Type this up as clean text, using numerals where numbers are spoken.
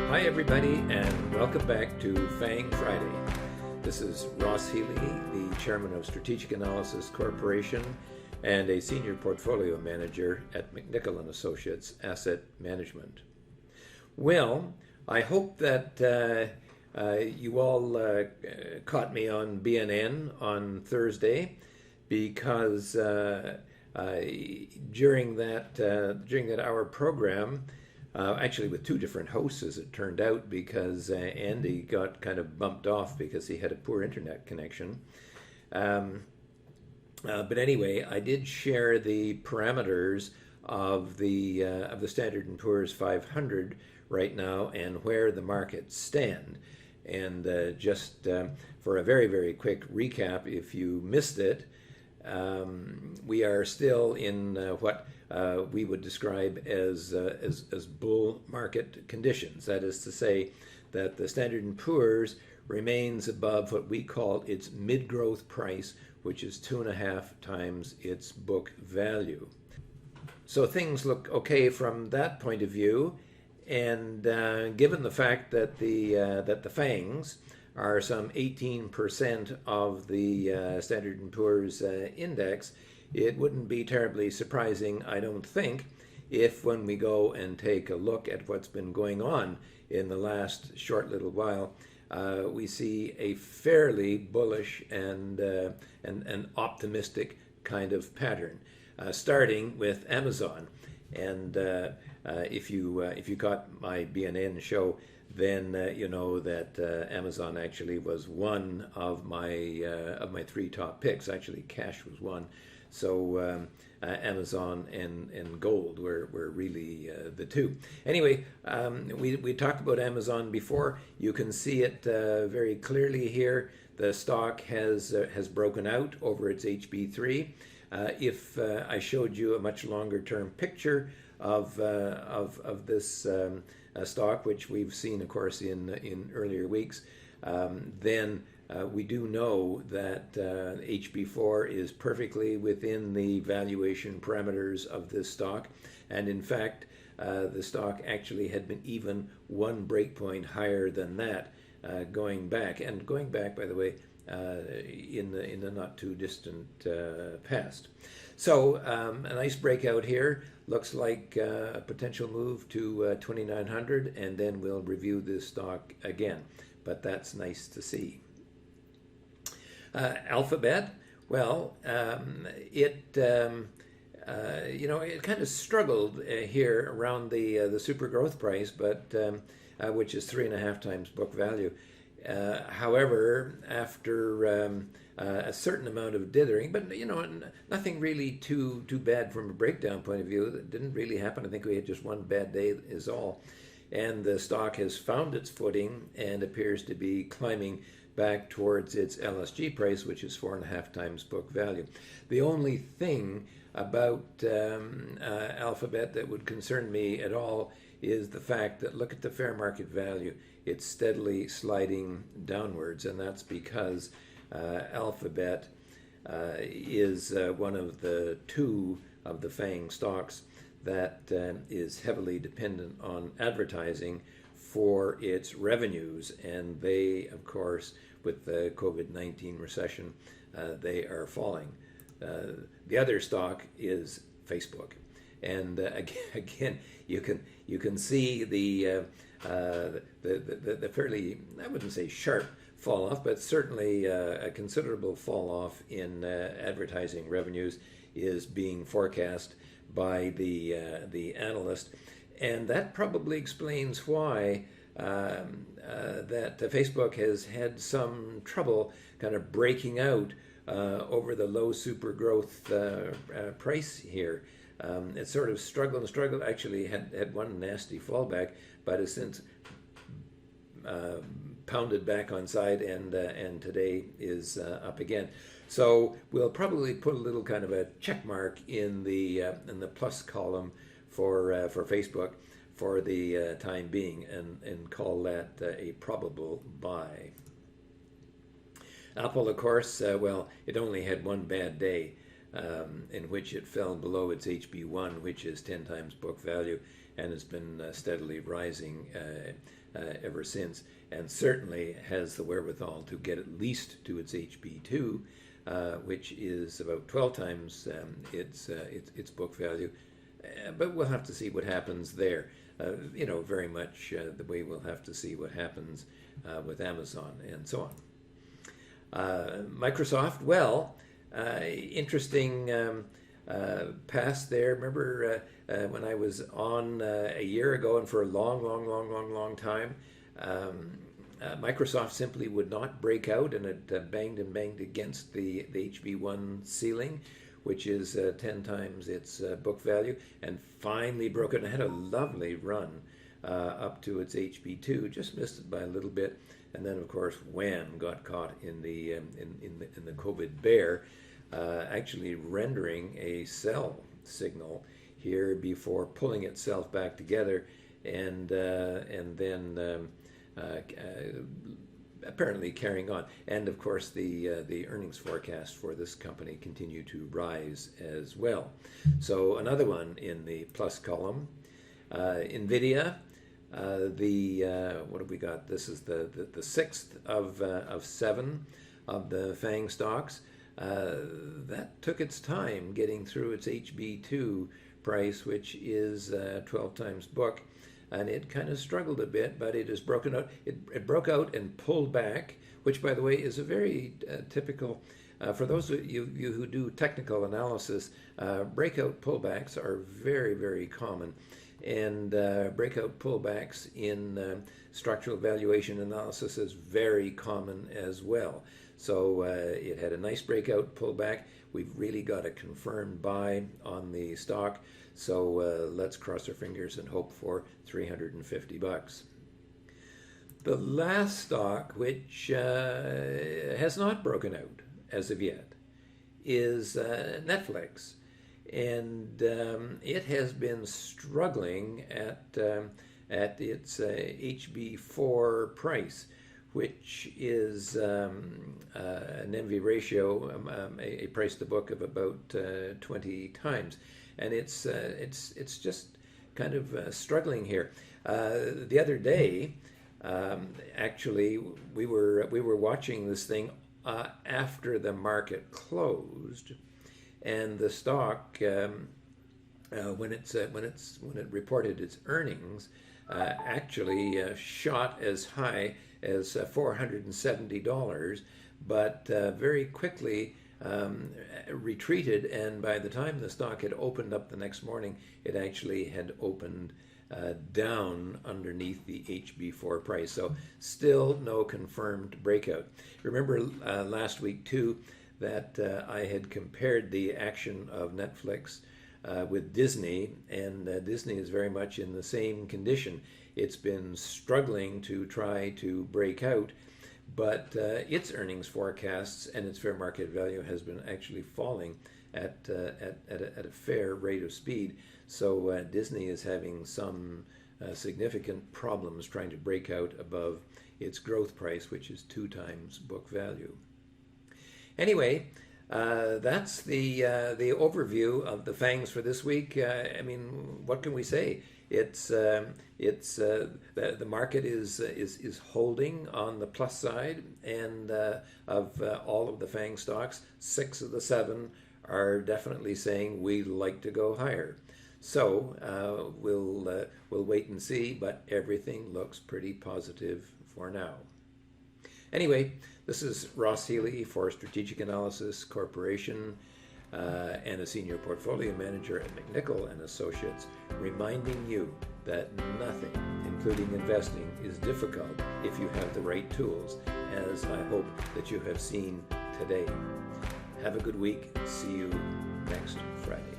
Hi everybody, and welcome back to FANG Friday. This is Ross Healy, the Chairman of Strategic Analysis Corporation and a Senior Portfolio Manager at McNichol & Associates Asset Management. Well, I hope that you all caught me on BNN on Thursday, because during that hour program, actually with two different hosts, as it turned out, because Andy got kind of bumped off because he had a poor internet connection. But anyway, I did share the parameters of the Standard & Poor's 500 right now and where the markets stand. And just for a very, very quick recap, if you missed it, we are still in what we would describe as bull market conditions. That is to say that the Standard & Poor's remains above what we call its mid-growth price, which is 2.5 times its book value. So things look okay from that point of view, and given the fact that the FANGs are some 18% of the Standard & Poor's index, it wouldn't be terribly surprising, I don't think, if when we go and take a look at what's been going on in the last short little while, we see a fairly bullish and optimistic kind of pattern, starting with Amazon. And if you caught my BNN show, then you know that Amazon actually was one of my three top picks. Actually, cash was one. So Amazon and gold were really the two. Anyway, we talked about Amazon before. You can see it very clearly here. The stock has broken out over its HB3. If I showed you a much longer term picture of this stock, which we've seen, of course, in earlier weeks, then we do know that HB4 is perfectly within the valuation parameters of this stock. And in fact, the stock actually had been even one breakpoint higher than that going back. And going back, by the way, in the not too distant past. So a nice breakout here. Looks like a potential move to 2,900, and then we'll review this stock again. But that's nice to see. Alphabet, well, it kind of struggled here around the super growth price, but which is 3.5 times book value. However, after a certain amount of dithering, but nothing really too bad from a breakdown point of view. That didn't really happen. I think we had just one bad day is all. And the stock has found its footing and appears to be climbing back towards its LSG price, which is 4.5 times book value. The only thing about Alphabet that would concern me at all is the fact that, look at the fair market value. It's steadily sliding downwards, and that's because Alphabet is one of the two of the FANG stocks that is heavily dependent on advertising for its revenues, and they, of course, with the COVID-19 recession, they are falling. The other stock is Facebook, and again, you can see the fairly, I wouldn't say sharp fall off, but certainly a considerable fall off in advertising revenues is being forecast by the analyst, and that probably explains why that Facebook has had some trouble kind of breaking out over the low super growth price here. It sort of struggled, actually had one nasty fallback, but has since pounded back on side, and today is up again. So we'll probably put a little kind of a check mark in the plus column for Facebook for the time being, and call that a probable buy. Apple, of course, well, it only had one bad day in which it fell below its HB1, which is 10 times book value, and has been steadily rising ever since, and certainly has the wherewithal to get at least to its HB2, which is about 12 times its book value. But we'll have to see what happens there. Very much the way we'll have to see what happens with Amazon and so on. Microsoft, well, interesting past there. Remember when I was on a year ago, and for a long time, Microsoft simply would not break out, and it banged and banged against the HB1 ceiling, which is 10 times its book value, and finally broke it and had a lovely run up to its HB2, just missed it by a little bit, and then of course wham, got caught in the COVID bear, actually rendering a sell signal here before pulling itself back together, and then apparently carrying on. And of course the earnings forecast for this company continue to rise as well. So another one in the plus column, NVIDIA. What have we got? This is the sixth of 7 of the FANG stocks. That took its time getting through its HB2 price, which is 12 times book. And it kind of struggled a bit, but it has broken out. It broke out and pulled back, which, by the way, is a very typical, for those of you who do technical analysis, breakout pullbacks are very, very common. And breakout pullbacks in structural valuation analysis is very common as well. So it had a nice breakout pullback. We've really got a confirmed buy on the stock. So let's cross our fingers and hope for $350. The last stock, which has not broken out as of yet, is Netflix. And it has been struggling at its HB4 price, which is an NV ratio, a price to book of about 20 times. And it's just kind of struggling here. The other day, actually, we were watching this thing after the market closed, and the stock, when it reported its earnings, actually shot as high as $470, but very quickly retreated, and by the time the stock had opened up the next morning, it actually had opened down underneath the HB4 price. So still no confirmed breakout. Remember last week too that I had compared the action of Netflix with Disney, and Disney is very much in the same condition. It's been struggling to try to break out, but its earnings forecasts and its fair market value has been actually falling at a fair rate of speed. So Disney is having some significant problems trying to break out above its growth price, which is 2 times book value. Anyway, that's the overview of the FANGs for this week. I mean, what can we say? The market is holding on the plus side, and of all of the FANG stocks, 6 of the 7 are definitely saying we'd like to go higher. So we'll wait and see, but everything looks pretty positive for now. Anyway, this is Ross Healy for Strategic Analysis Corporation and a senior portfolio manager at McNichol and Associates, reminding you that nothing, including investing, is difficult if you have the right tools, as I hope that you have seen today. Have a good week. See you next Friday.